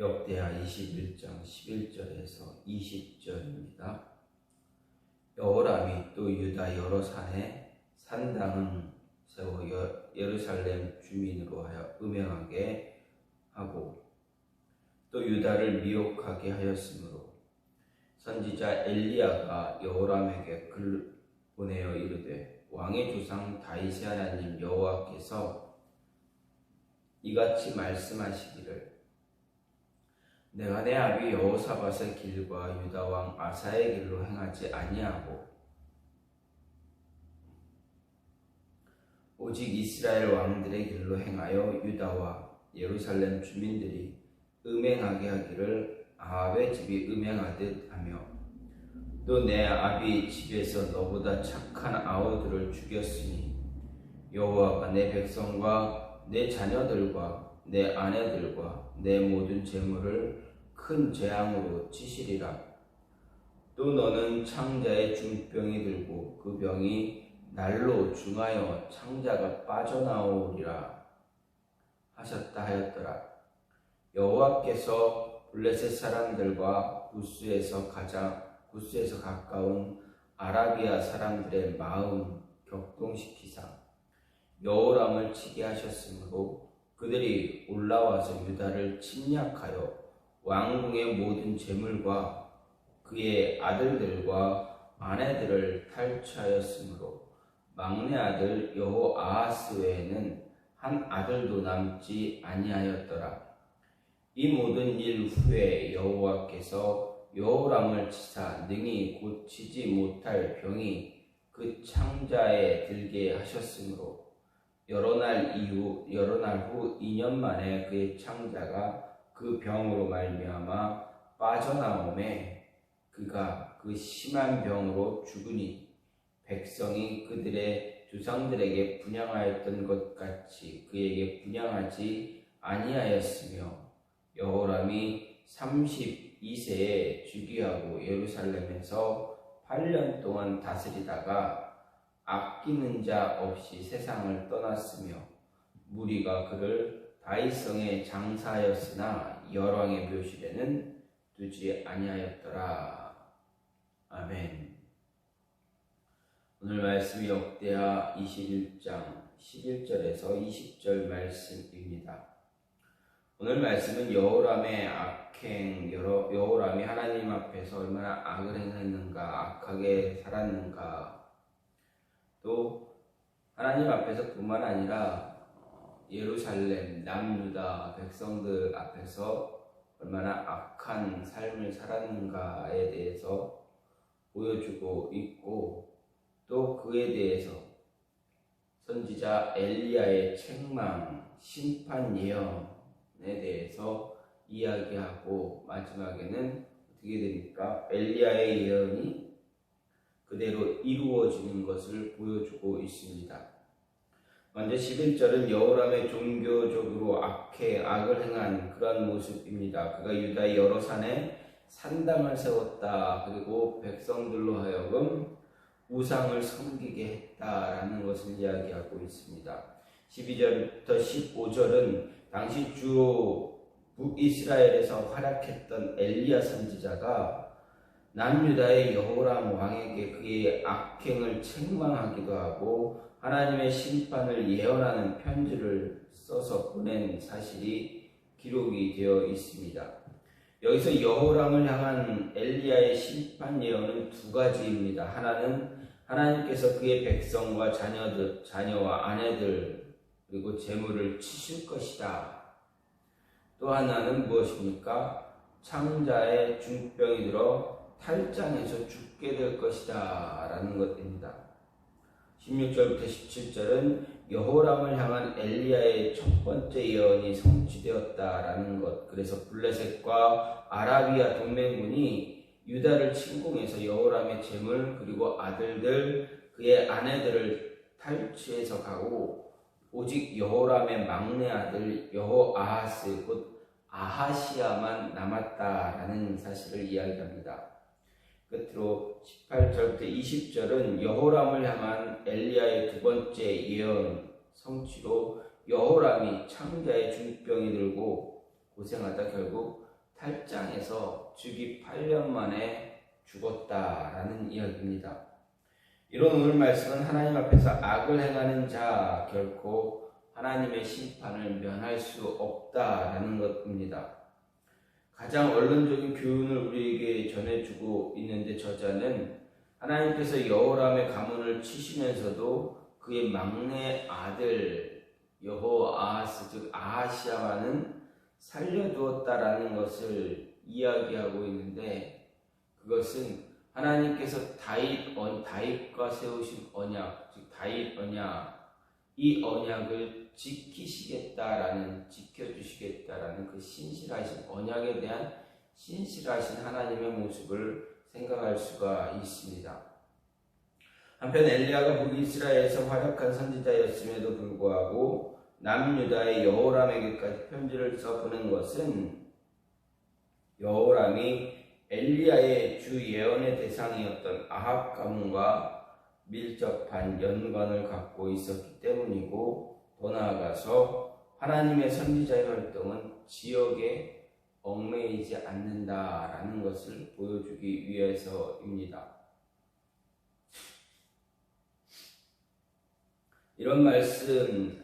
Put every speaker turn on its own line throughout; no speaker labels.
역대하 21장 11절에서 20절입니다. 여호람이 또 유다 여러 산에 산당을 세워 예루살렘 주민으로 하여 음행하게 하고 또 유다를 미혹하게 하였으므로 선지자 엘리야가 여호람에게 글 보내어 이르되 왕의 조상 다윗의 하나님 여호와께서 이같이 말씀하시기를 내가 내 아비 여호사밧의 길과 유다 왕 아사의 길로 행하지 아니하고 오직 이스라엘 왕들의 길로 행하여 유다와 예루살렘 주민들이 음행하게 하기를 아합의 집이 음행하듯 하며 또 내 아비 집에서 너보다 착한 아우들을 죽였으니 여호와가 내 백성과 내 자녀들과 내 아내들과 내 모든 재물을 큰 재앙으로 치시리라. 또 너는 창자의 중병이 들고 그 병이 날로 중하여 창자가 빠져나오리라 하셨다 하였더라. 여호와께서 블레셋 사람들과 구스에서 가까운 아라비아 사람들의 마음 격동시키사 여호람을 치게 하셨으므로 그들이 올라와서 유다를 침략하여 왕궁의 모든 재물과 그의 아들들과 아내들을 탈취하였으므로 막내 아들 여호아하스 외에는 한 아들도 남지 아니하였더라. 이 모든 일 후에 여호와께서 여호람을 치사 능히 고치지 못할 병이 그 창자에 들게 하셨으므로 여러 날 후 2년 만에 그의 창자가 그 병으로 말미암아 빠져나오매 그가 그 심한 병으로 죽으니 백성이 그들의 조상들에게 분향하였던 것 같이 그에게 분향하지 아니하였으며 여호람이 32세에 즉위하고 예루살렘에서 8년 동안 다스리다가 아끼는 자 없이 세상을 떠났으며 무리가 그를 다윗성에 장사하였으나 열왕의 묘실에는 두지 아니하였더라. 아멘. 오늘 말씀이 역대하 21장 11절에서 20절 말씀입니다. 오늘 말씀은 여호람의 악행, 여호람이 하나님 앞에서 얼마나 악을 행했는가, 악하게 살았는가, 또 하나님 앞에서 뿐만 아니라 예루살렘, 남유다 백성들 앞에서 얼마나 악한 삶을 살았는가에 대해서 보여주고 있고 또 그에 대해서 선지자 엘리야의 책망, 심판 예언에 대해서 이야기하고 마지막에는 어떻게 됩니까? 엘리야의 예언이 그대로 이루어지는 것을 보여주고 있습니다. 먼저 11절은 여호람의 종교적으로 악을 행한 그런 모습입니다. 그가 유다의 여러 산에 산당을 세웠다. 그리고 백성들로 하여금 우상을 섬기게 했다라는 것을 이야기하고 있습니다. 12절부터 15절은 당시 주로 북이스라엘에서 활약했던 엘리야 선지자가 남유다의 여호람 왕에게 그의 악행을 책망하기도 하고 하나님의 심판을 예언하는 편지를 써서 보낸 사실이 기록이 되어 있습니다. 여기서 여호람을 향한 엘리야의 심판 예언은 두 가지입니다. 하나는 하나님께서 그의 백성과 자녀와 아내들 그리고 재물을 치실 것이다. 또 하나는 무엇입니까? 창자의 중병이 들어 탈장해서 죽게 될 것이다 라는 것입니다. 16절부터 17절은 여호람을 향한 엘리야의 첫 번째 예언이 성취되었다라는 것. 그래서 블레셋과 아라비아 동맹군이 유다를 침공해서 여호람의 재물 그리고 아들들 그의 아내들을 탈취해서 가고 오직 여호람의 막내 아들 여호아하스 곧 아하시야만 남았다라는 사실을 이야기합니다. 끝으로 18절부터 20절은 여호람을 향한 엘리야의 두 번째 예언 성취로 여호람이 창자의 중병이 들고 고생하다 결국 탈장해서 즉위 8년 만에 죽었다라는 이야기입니다. 이런 오늘 말씀은 하나님 앞에서 악을 행하는 자 결코 하나님의 심판을 면할 수 없다라는 것입니다. 가장 원론적인 교훈을 우리에게 전해주고 있는데 저자는 하나님께서 여호람의 가문을 치시면서도 그의 막내 아들 여호아하스 즉 아하시야만은 살려두었다라는 것을 이야기하고 있는데, 그것은 하나님께서 다윗과 세우신 언약, 즉 다윗 언약, 이 언약을 지켜주시겠다라는 그 신실하신 언약에 대한 신실하신 하나님의 모습을 생각할 수가 있습니다. 한편 엘리야가 북이스라엘에서 활약한 선지자였음에도 불구하고 남유다의 여호람에게까지 편지를 써보낸 것은 여호람이 엘리야의 주 예언의 대상이었던 아합 가문과 밀접한 연관을 갖고 있었기 때문이고, 더 나아가서 하나님의 선지자의 활동은 지역에 얽매이지 않는다라는 것을 보여주기 위해서입니다. 이런 말씀,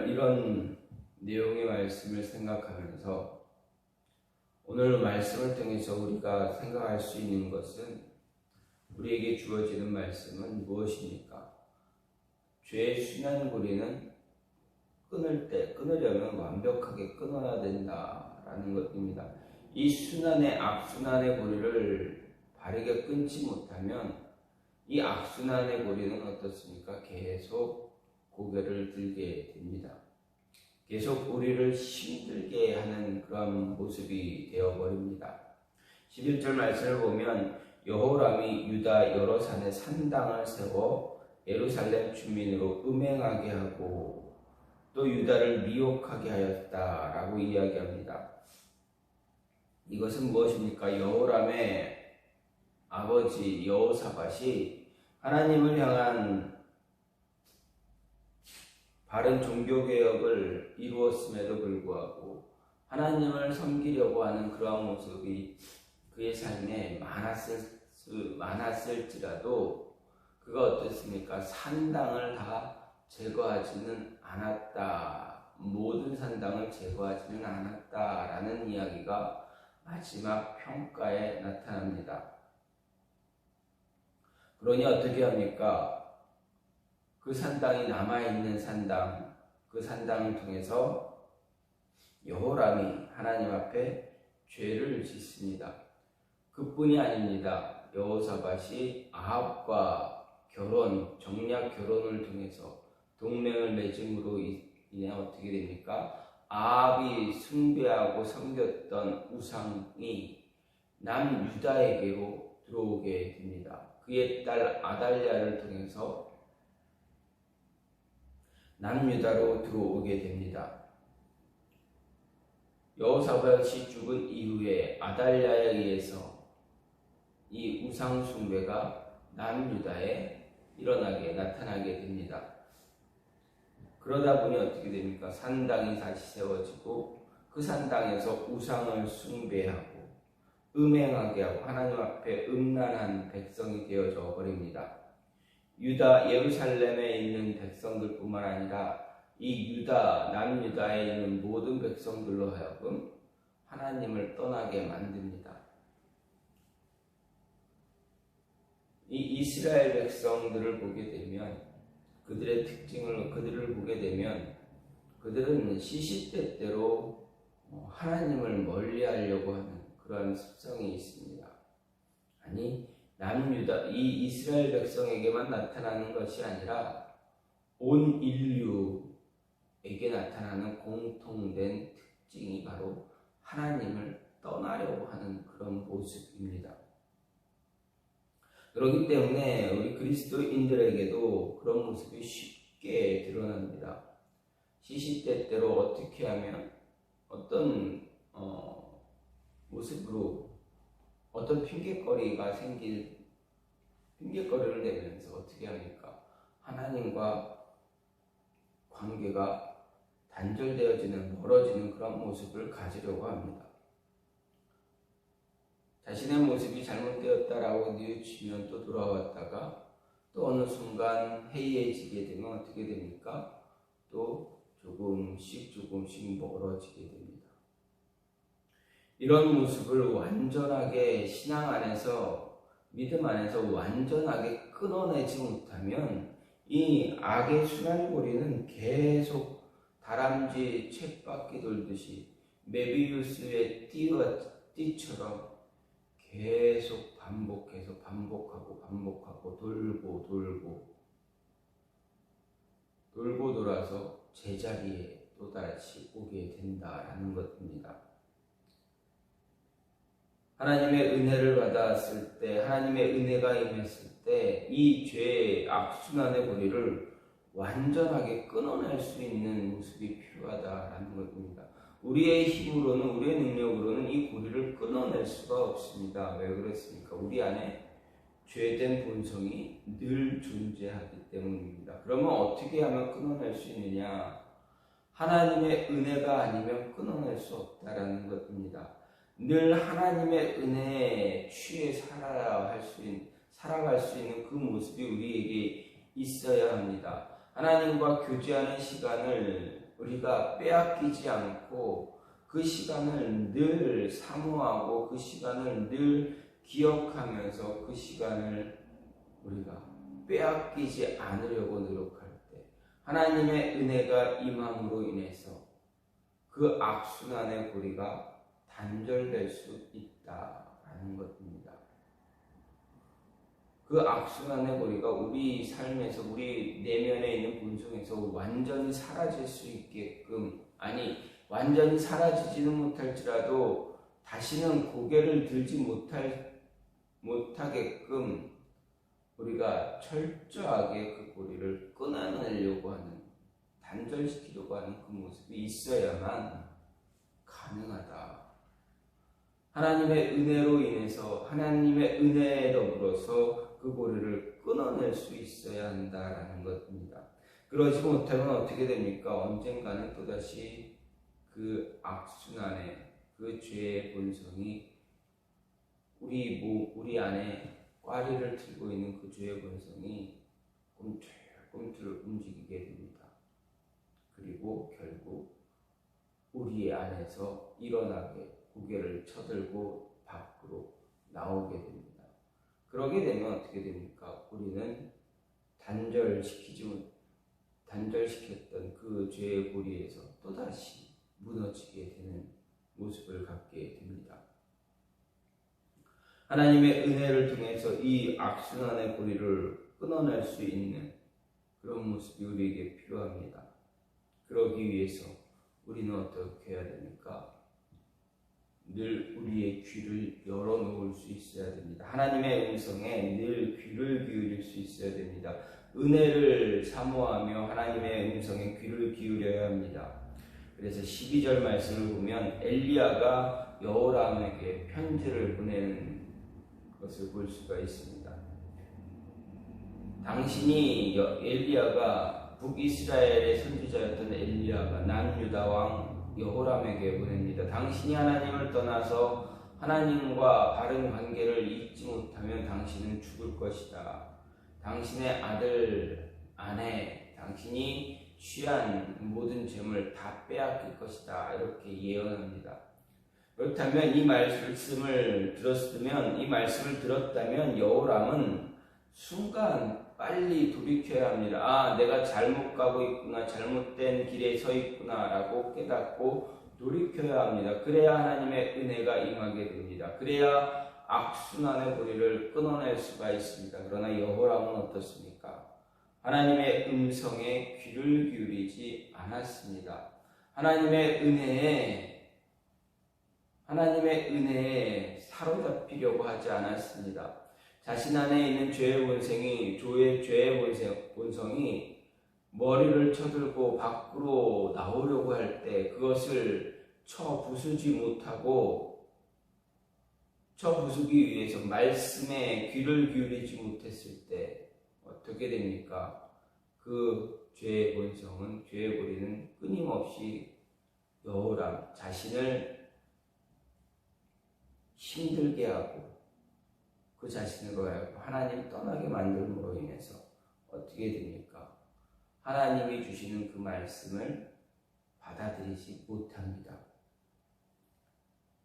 이런 내용의 말씀을 생각하면서 오늘 말씀을 통해서 우리가 생각할 수 있는 것은, 우리에게 주어지는 말씀은 무엇입니까? 죄의 순환고리는 끊으려면 완벽하게 끊어야 된다라는 것입니다. 이 악순환의 고리를 바르게 끊지 못하면 이 악순환의 고리는 어떻습니까? 계속 고개를 들게 됩니다. 계속 우리를 힘들게 하는 그런 모습이 되어버립니다. 11절 말씀을 보면 여호람이 유다 여러 산에 산당을 세워 예루살렘 주민으로 음행하게 하고 또 유다를 미혹하게 하였다라고 이야기합니다. 이것은 무엇입니까? 여호람의 아버지 여호사밧이 하나님을 향한 바른 종교개혁을 이루었음에도 불구하고 하나님을 섬기려고 하는 그러한 모습이 그의 삶에 많았을지라도 그가 어떻습니까? 산당을 다 제거하지는 않았다. 모든 산당을 제거하지는 않았다라는 이야기가 마지막 평가에 나타납니다. 그러니 어떻게 합니까? 그 산당이 남아있는 산당, 그 산당을 통해서 여호람이 하나님 앞에 죄를 짓습니다. 그뿐이 아닙니다. 여호사밧이 아합과 정략 결혼을 통해서 동맹을 맺음으로 인해 어떻게 됩니까? 아합이 숭배하고 섬겼던 우상이 남유다에게로 들어오게 됩니다. 그의 딸 아달랴를 통해서 남유다로 들어오게 됩니다. 여호사밧이 죽은 이후에 아달랴에 의해서 이 우상 숭배가 남유다에 나타나게 됩니다. 그러다 보니 어떻게 됩니까? 산당이 다시 세워지고 그 산당에서 우상을 숭배하고 음행하게 하고 하나님 앞에 음란한 백성이 되어져 버립니다. 유다 예루살렘에 있는 백성들뿐만 아니라 이 남유다에 있는 모든 백성들로 하여금 하나님을 떠나게 만듭니다. 이 이스라엘 백성들을 보게 되면 그들을 보게 되면 그들은 시시때때로 하나님을 멀리하려고 하는 그런 습성이 있습니다. 아니 이 이스라엘 백성에게만 나타나는 것이 아니라 온 인류에게 나타나는 공통된 특징이 바로 하나님을 떠나려고 하는 그런 모습입니다. 그렇기 때문에 우리 그리스도인들에게도 그런 모습이 쉽게 드러납니다. 시시때때로 어떻게 하면 어떤 모습으로 어떤 핑계거리를 내면서 어떻게 합니까? 하나님과 관계가 단절되어지는 멀어지는 그런 모습을 가지려고 합니다. 자신의 모습이 잘못되었다라고 뉘우치면 또 돌아왔다가 또 어느 순간 해이해지게 되면 어떻게 됩니까? 또 조금씩 멀어지게 됩니다. 이런 모습을 완전하게 신앙 안에서, 믿음 안에서 완전하게 끊어내지 못하면 이 악의 순환고리는 계속 다람쥐 쳇바퀴 돌듯이 메비우스의 띠처럼 계속 반복하고 돌고 돌아서 제자리에 또다시 오게 된다라는 것입니다. 하나님의 은혜를 받았을 때, 하나님의 은혜가 임했을 때 이 죄의 악순환의 고리를 완전하게 끊어낼 수 있는 모습이 필요하다라는 것입니다. 우리의 힘으로는, 우리의 능력으로는 이 고리를 끊어낼 수가 없습니다. 왜 그렇습니까? 우리 안에 죄된 본성이 늘 존재하기 때문입니다. 그러면 어떻게 하면 끊어낼 수 있느냐? 하나님의 은혜가 아니면 끊어낼 수 없다라는 것입니다. 늘 하나님의 은혜에 취해 살아갈 수 있는 그 모습이 우리에게 있어야 합니다. 하나님과 교제하는 시간을 우리가 빼앗기지 않고 그 시간을 늘 사모하고 그 시간을 늘 기억하면서 그 시간을 우리가 빼앗기지 않으려고 노력할 때 하나님의 은혜가 임함으로 인해서 그 악순환의 고리가 단절될 수 있다라는 것입니다. 그 악순환의 고리가 우리 삶에서, 우리 내면에 있는 본성에서 완전히 사라질 수 있게끔, 아니 완전히 사라지지는 못할지라도 다시는 고개를 들지 못하게끔 우리가 철저하게 그 고리를 끊어내려고 하는, 단절시키려고 하는 그 모습이 있어야만 가능하다. 하나님의 은혜로 인해서, 하나님의 은혜에 더불어서 그 고리를 끊어낼 수 있어야 한다라는 것입니다. 그러지 못하면 어떻게 됩니까? 언젠가는 또다시 그 악순환의, 그 죄의 본성이 우리 안에 꽈리를 들고 있는 그 죄의 본성이 꿈틀꿈틀 움직이게 됩니다. 그리고 결국 우리 안에서 일어나게 고개를 쳐들고 밖으로 나오게 됩니다. 그러게 되면 어떻게 됩니까? 우리는 단절시켰던 그 죄의 고리에서 또다시 무너지게 되는 모습을 갖게 됩니다. 하나님의 은혜를 통해서 이 악순환의 고리를 끊어낼 수 있는 그런 모습이 우리에게 필요합니다. 그러기 위해서 우리는 어떻게 해야 됩니까? 늘 우리의 귀를 열어놓을 수 있어야 됩니다. 하나님의 음성에 늘 귀를 기울일 수 있어야 됩니다. 은혜를 사모하며 하나님의 음성에 귀를 기울여야 합니다. 그래서 12절 말씀을 보면 엘리야가 여호람에게 편지를 보내는 것을 볼 수가 있습니다. 엘리야가 북이스라엘의 선지자였던 엘리야가 남유다 왕 여호람에게 보냅니다. 당신이 하나님을 떠나서 하나님과 바른 관계를 잇지 못하면 당신은 죽을 것이다. 당신의 아들, 아내, 당신이 취한 모든 재물 다 빼앗길 것이다. 이렇게 예언합니다. 그렇다면 이 말씀을 들었다면 여호람은 순간 빨리 돌이켜야 합니다. 내가 잘못 가고 있구나, 잘못된 길에 서 있구나 라고 깨닫고 돌이켜야 합니다. 그래야 하나님의 은혜가 임하게 됩니다. 그래야 악순환의 고리를 끊어낼 수가 있습니다. 그러나 여호람은 어떻습니까? 하나님의 음성에 귀를 기울이지 않았습니다. 하나님의 은혜에 사로잡히려고 하지 않았습니다. 자신 안에 있는 죄의 본성이 머리를 쳐들고 밖으로 나오려고 할 때 그것을 쳐부수기 위해서 말씀에 귀를 기울이지 못했을 때 어떻게 됩니까? 그 죄의 본성은, 죄의 고리는 끊임없이 여호람 자신을 힘들게 하고 그 자신을 가지고 하나님 떠나게 만듦으로 인해서 어떻게 됩니까? 하나님이 주시는 그 말씀을 받아들이지 못합니다.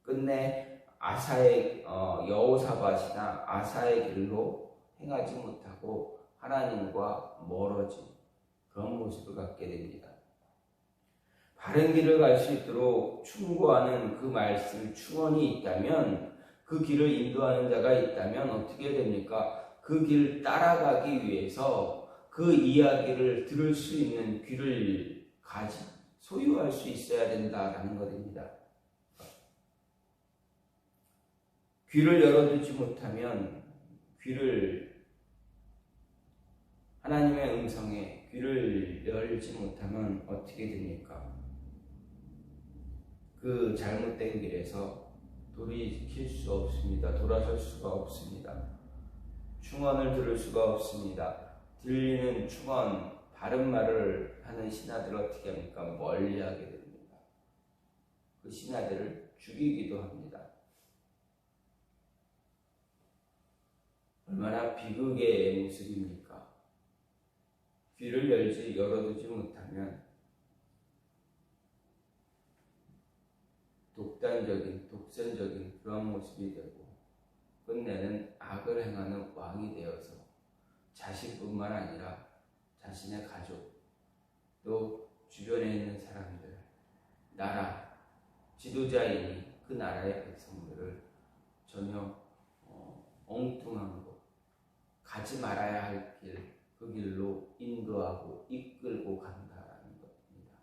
끝내 아사의 여호사밧이나 아사의 길로 행하지 못하고 하나님과 멀어진 그런 모습을 갖게 됩니다. 바른 길을 갈 수 있도록 충고하는 그 말씀 충언이 있다면, 그 길을 인도하는 자가 있다면 어떻게 됩니까? 그 길 따라가기 위해서 그 이야기를 들을 수 있는 귀를 소유할 수 있어야 된다라는 것입니다. 귀를 열어두지 못하면, 하나님의 음성에 귀를 열지 못하면 어떻게 됩니까? 그 잘못된 길에서 돌이킬 수 없습니다. 돌아설 수가 없습니다. 충언을 들을 수가 없습니다. 들리는 충언, 바른 말을 하는 신하들을 어떻게 합니까? 멀리하게 됩니다. 그 신하들을 죽이기도 합니다. 얼마나 비극의 모습입니까? 귀를 열어두지 못하면 독선적인 그런 모습이 되고, 끝내는 악을 행하는 왕이 되어서 자신뿐만 아니라 자신의 가족, 또 주변에 있는 사람들, 나라, 지도자이니 그 나라의 백성들을 전혀 엉뚱한 곳, 가지 말아야 할 길, 그 길로 인도하고 이끌고 간다라는 것입니다.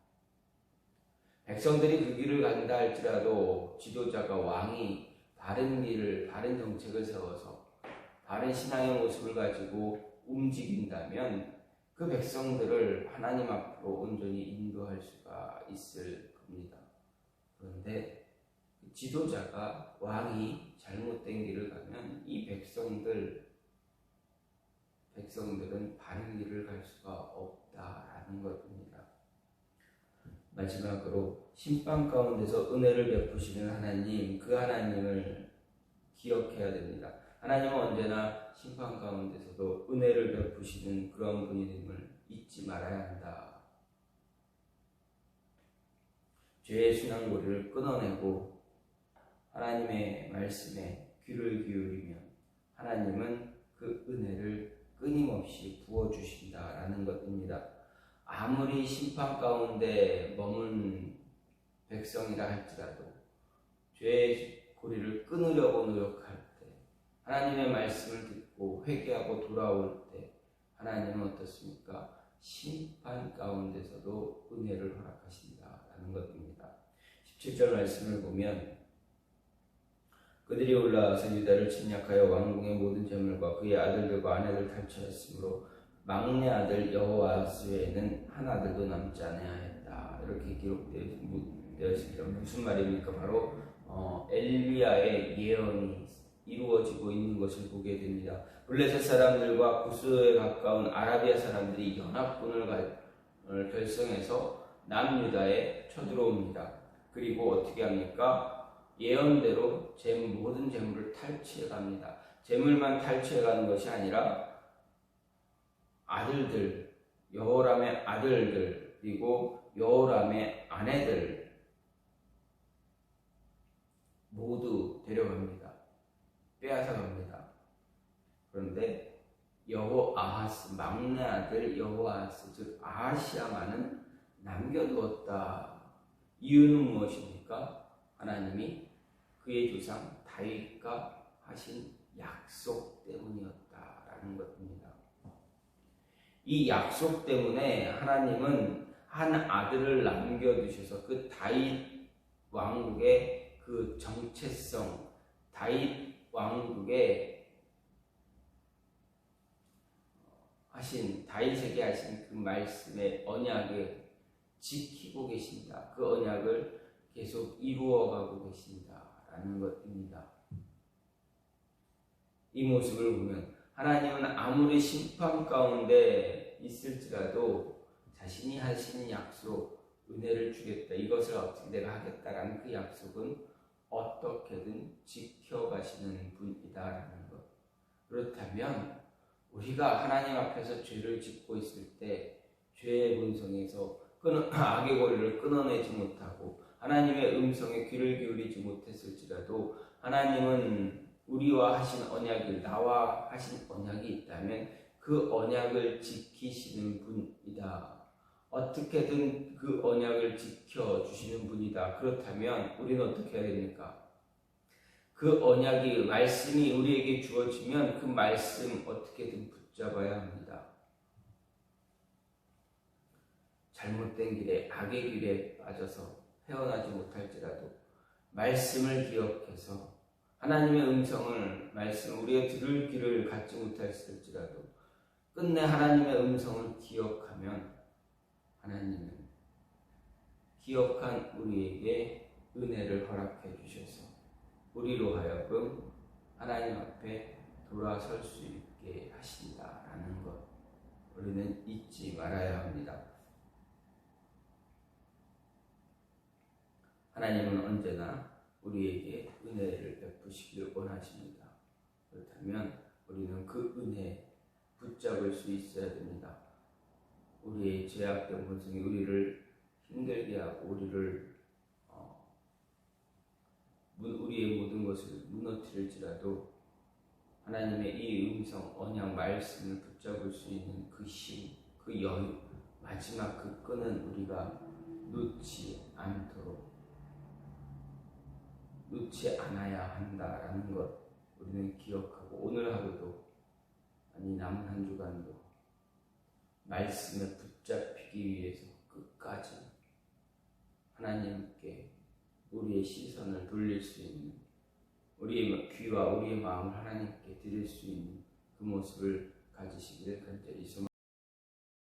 백성들이 그 길을 간다 할지라도 지도자가, 왕이 바른 길을, 바른 정책을 세워서 바른 신앙의 모습을 가지고 움직인다면 그 백성들을 하나님 앞으로 온전히 인도할 수가 있을 겁니다. 그런데 지도자가, 왕이 잘못된 길을 가면 이 백성들은 바른 길을 갈 수가 없다라는 것입니다. 마지막으로 심판 가운데서 은혜를 베푸시는 하나님, 그 하나님을 기억해야 됩니다. 하나님은 언제나 심판 가운데서도 은혜를 베푸시는 그런 분임을 잊지 말아야 한다. 죄의 순환고리를 끊어내고 하나님의 말씀에 귀를 기울이면 하나님은 그 은혜를 끊임없이 부어주신다라는 것입니다. 아무리 심판 가운데 머문 백성이라 할지라도 죄의 고리를 끊으려고 노력할 때, 하나님의 말씀을 듣고 회개하고 돌아올 때 하나님은 어떻습니까? 심판 가운데서도 은혜를 허락하신다라는 것입니다. 17절 말씀을 보면, 그들이 올라와서 유다를 침략하여 왕궁의 모든 재물과 그의 아들들과 아내들 탈취하였으므로 막내 아들 여호아스 외에는 한 아들도 남지 아니하였다. 이렇게 기록되어 있습니다. 무슨 말입니까? 바로 엘리야의 예언이 이루어지고 있는 것을 보게 됩니다. 블레셋 사람들과 구스에 가까운 아라비아 사람들이 연합군을 결성해서 남유다에 쳐들어옵니다. 그리고 어떻게 합니까? 예언대로 모든 재물을 탈취해 갑니다. 재물만 탈취해 가는 것이 아니라 아들들, 여호람의 아들들, 그리고 여호람의 아내들 모두 데려갑니다. 빼앗아 갑니다. 그런데 여호아하스, 막내 아들 여호아하스, 즉 아하시야만은 남겨두었다. 이유는 무엇입니까? 하나님이 그의 조상 다윗과 하신 약속 때문이었다라는 것입니다. 이 약속 때문에 하나님은 한 아들을 남겨두셔서 그 다윗 왕국의 그 정체성, 다윗 왕국의 다윗에게 하신 그 말씀의 언약을 지키고 계신다. 그 언약을 계속 이루어가고 계신다라는 것입니다. 이 모습을 보면 하나님은 아무리 심판 가운데 있을지라도 자신이 하시는 약속, 은혜를 주겠다, 이것을 어떻게 내가 하겠다라는 그 약속은 어떻게든 지켜가시는 분이다라는 것. 그렇다면 우리가 하나님 앞에서 죄를 짓고 있을 때 죄의 본성에서 악의 권리를 끊어내지 못하고 하나님의 음성에 귀를 기울이지 못했을지라도 하나님은 우리와 하신 언약을, 나와 하신 언약이 있다면 그 언약을 지키시는 분이다. 어떻게든 그 언약을 지켜주시는 분이다. 그렇다면 우리는 어떻게 해야 됩니까? 그 언약이, 말씀이 우리에게 주어지면 그 말씀 어떻게든 붙잡아야 합니다. 잘못된 길에, 악의 길에 빠져서 헤어나지 못할지라도 말씀을 기억해서 하나님의 음성을, 우리의 들을 길을 갖지 못했을지라도 끝내 하나님의 음성을 기억하면 하나님은 기억한 우리에게 은혜를 허락해 주셔서 우리로 하여금 하나님 앞에 돌아설 수 있게 하신다라는 것, 우리는 잊지 말아야 합니다. 하나님은 언제나 우리에게 은혜를 베푸시길 원하십니다. 그렇다면 우리는 그 은혜 붙잡을 수 있어야 됩니다. 우리의 죄악된 본성이 우리를 힘들게 하고 우리의 모든 것을 무너뜨릴지라도 하나님의 이 음성, 언약, 말씀을 붙잡을 수 있는 그 힘, 그 여유, 마지막 그 끈은 우리가 놓지 않아야 한다라는 것, 우리는 기억하고 오늘 하루도, 아니 남은 한 주간도 말씀에 붙잡히기 위해서 끝까지 하나님께 우리의 시선을 돌릴 수 있는, 우리의 귀와 우리의 마음을 하나님께 드릴 수 있는 그 모습을 가지시기를 간절히 소망합니다.